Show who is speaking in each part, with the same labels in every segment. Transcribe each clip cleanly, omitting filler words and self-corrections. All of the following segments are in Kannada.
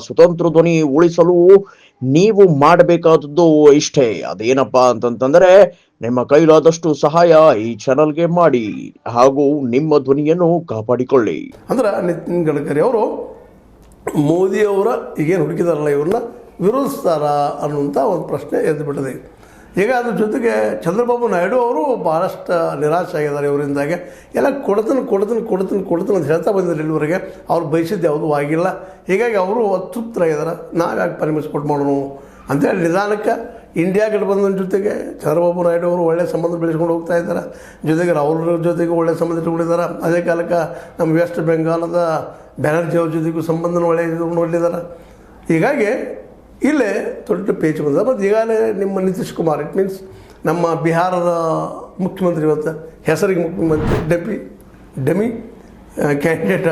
Speaker 1: ಸ್ವತಂತ್ರ ಧ್ವನಿ ಉಳಿಸಲು ನೀವು ಮಾಡಬೇಕಾದದ್ದು ಇಷ್ಟೇ. ಅದೇನಪ್ಪಾ ಅಂತಂತಂದ್ರೆ ನಿಮ್ಮ ಕೈಲಾದಷ್ಟು ಸಹಾಯ ಈ ಚಾನಲ್ಗೆ ಮಾಡಿ ಹಾಗೂ ನಿಮ್ಮ ಧ್ವನಿಯನ್ನು ಕಾಪಾಡಿಕೊಳ್ಳಿ.
Speaker 2: ಅಂದ್ರೆ ನಿತಿನ್ ಗಡ್ಕರಿ ಅವರು ಮೋದಿಯವರ ಈಗೇನು ಹುಡುಕಿದಾರಲ್ಲ ಇವ್ರನ್ನ ವಿರೋಧಿಸ್ತಾರ ಅನ್ನುವಂಥ ಒಂದು ಪ್ರಶ್ನೆ ಎದ್ದು ಬಿಟ್ಟಿದೆ. ಈಗ ಅದ್ರ ಜೊತೆಗೆ ಚಂದ್ರಬಾಬು ನಾಯ್ಡು ಅವರು ಭಾಳಷ್ಟು ನಿರಾಶೆ ಆಗಿದ್ದಾರೆ ಇವರಿಂದಾಗೆ. ಎಲ್ಲ ಕೊಡ್ತೀನಿ ಅಂತ ಹೇಳ್ತಾ ಬಂದಿದ್ದಾರೆ ಇಲ್ಲಿವರೆಗೆ. ಅವ್ರು ಬಯಸಿದ್ದು ಯಾವುದೂ ಆಗಿಲ್ಲ. ಹೀಗಾಗಿ ಅವರು ಅತೃಪ್ತರಾಗಿದ್ದಾರೆ. ನಾವು ಯಾಕೆ ಪರ್ಮಿಷನ್ ಮಾಡೋಣ ಅಂತೇಳಿ ನಿಧಾನಕ್ಕೆ ಇಂಡಿಯಾ ಗಠಬಂಧನ ಜೊತೆಗೆ ಚಂದ್ರಬಾಬು ನಾಯ್ಡು ಅವರು ಒಳ್ಳೆಯ ಸಂಬಂಧ ಬೆಳೆಸ್ಕೊಂಡು ಹೋಗ್ತಾ ಇದ್ದಾರೆ. ಜೊತೆಗೆ ರಾಹುಲ್ ಜೊತೆಗೂ ಒಳ್ಳೆಯ ಸಂಬಂಧ ಇಟ್ಕೊಂಡಿದ್ದಾರೆ. ಅದೇ ಕಾಲಕ್ಕೆ ನಮ್ಮ ವೆಸ್ಟ್ ಬೆಂಗಾಲದ ಬ್ಯಾನರ್ಜಿ ಅವ್ರ ಜೊತೆಗೂ ಸಂಬಂಧನ ಒಳ್ಳೆಯ ಇಟ್ಕೊಂಡು ಹೊರಟಿದ್ದಾರೆ. ಹೀಗಾಗಿ ಇಲ್ಲೇ ದೊಡ್ಡ ಪೇಚ್ ಬಂದ. ಮತ್ತು ಈಗಾಗಲೇ ನಿಮ್ಮ ನಿತೀಶ್ ಕುಮಾರ್, ಇಟ್ ಮೀನ್ಸ್ ನಮ್ಮ ಬಿಹಾರದ ಮುಖ್ಯಮಂತ್ರಿ, ಇವತ್ತು ಹೆಸರಿಗೆ ಮುಖ್ಯಮಂತ್ರಿ ಡೆಮಿ ಕ್ಯಾಂಡಿಡೇಟ್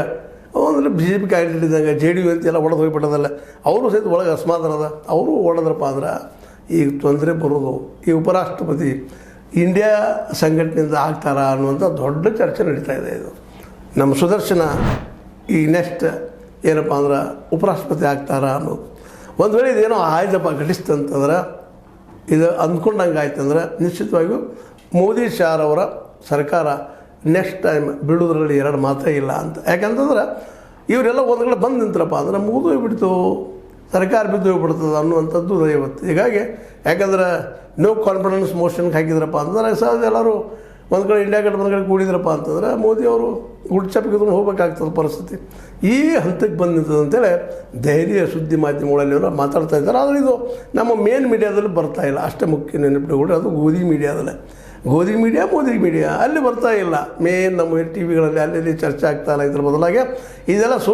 Speaker 2: ಅಂದರೆ BJP ಕ್ಯಾಂಡಿಡೇಟ್ ಇದ್ದಂಗೆ JDU ಅಂತೆಲ್ಲ ಒಡೆದು ಹೋಗಿಬಿಟ್ಟದಲ್ಲ. ಅವರು ಸಹಿತ ಒಳಗೆ ಅಸಮಾಧಾನದ. ಅವರು ಹೊಡೆದ್ರಪ್ಪ ಅಂದ್ರೆ ಈಗ ತೊಂದರೆ ಬರೋದು ಈ ಉಪರಾಷ್ಟ್ರಪತಿ ಇಂಡಿಯಾ ಸಂಘಟನೆಯಿಂದ ಆಗ್ತಾರಾ ಅನ್ನುವಂಥ ದೊಡ್ಡ ಚರ್ಚೆ ನಡೀತಾ ಇದೆ. ಇದು ನಮ್ಮ ಸುದರ್ಶನ ಈ ನೆಕ್ಸ್ಟ್ ಏನಪ್ಪ ಅಂದ್ರೆ ಉಪರಾಷ್ಟ್ರಪತಿ ಆಗ್ತಾರಾ ಅನ್ನೋದು. ಒಂದು ವೇಳೆ ಇದೇನೋ ಆಯ್ತಪ್ಪ ಘಟಿಸ್ತಂತಂದ್ರೆ, ಇದು ಅಂದ್ಕೊಂಡಂಗೆ ಆಯ್ತಂದ್ರೆ ನಿಶ್ಚಿತವಾಗಿಯೂ ಮೋದಿ ಶಾರ್ ಅವರ ಸರ್ಕಾರ ನೆಕ್ಸ್ಟ್ ಟೈಮ್ ಬಿಡೋದ್ರಲ್ಲಿ ಎರಡು ಮಾತೇ ಇಲ್ಲ ಅಂತ. ಯಾಕಂತಂದ್ರೆ ಇವರೆಲ್ಲ ಒಂದು ಕಡೆ ಬಂದು ನಿಂತರಪ್ಪ ಅಂದ್ರೆ ಮುಗಿದು ಹೋಗ್ಬಿಡ್ತು, ಸರ್ಕಾರ ಬಿದ್ದು ಹೋಗ್ಬಿಡ್ತದೆ ಅನ್ನುವಂಥದ್ದು ಇವತ್ತು. ಹೀಗಾಗಿ ಯಾಕಂದ್ರೆ ನೋ ಕಾನ್ಫಿಡೆನ್ಸ್ ಮೋಷನ್ಗೆ ಹಾಕಿದ್ರಪ್ಪ ಅಂತಂದ್ರೆ ಸಹಜ ಎಲ್ಲರೂ ಒಂದು ಕಡೆ ಇಂಡಿಯಾ ಗಠಬಂಧನ ಕೂಡಿದ್ರಪ್ಪ ಅಂತಂದ್ರೆ ಮೋದಿಯವರು ಗುಡ್ಚಪ್ಪಿಗೆ ಹೋಗ್ಬೇಕಾಗ್ತದೆ ಪರಿಸ್ಥಿತಿ. ಈ ಹಂತಕ್ಕೆ ಬಂದು ನಿಂತದೆ ಅಂತೇಳಿ ಧೈರ್ಯ ಸುದ್ದಿ ಮಾಧ್ಯಮಗಳಲ್ಲಿ ಅವರು ಮಾತಾಡ್ತಾ ಇದ್ದಾರೆ. ಆದರೆ ಇದು ನಮ್ಮ ಮೇನ್ ಮೀಡಿಯಾದಲ್ಲಿ ಬರ್ತಾ ಇಲ್ಲ. ಅಷ್ಟೇ ಮುಖ್ಯ ನೆನಪಿಟ್ಟುಕೊಂಡ್ರೆ ಅದು ಗೋಧಿ ಮೀಡಿಯಾದಲ್ಲೇ. ಗೋಧಿ ಮೀಡಿಯಾ ಮೋದಿ ಮೀಡಿಯಾ ಅಲ್ಲಿ ಬರ್ತಾ ಇಲ್ಲ. ಮೇನ್ ನಮ್ಮ TV ಗಳಲ್ಲಿ ಅಲ್ಲಿ ಚರ್ಚೆ ಆಗ್ತಾ ಇಲ್ಲ. ಇದ್ರ ಬದಲಾಗಿ ಇದೆಲ್ಲ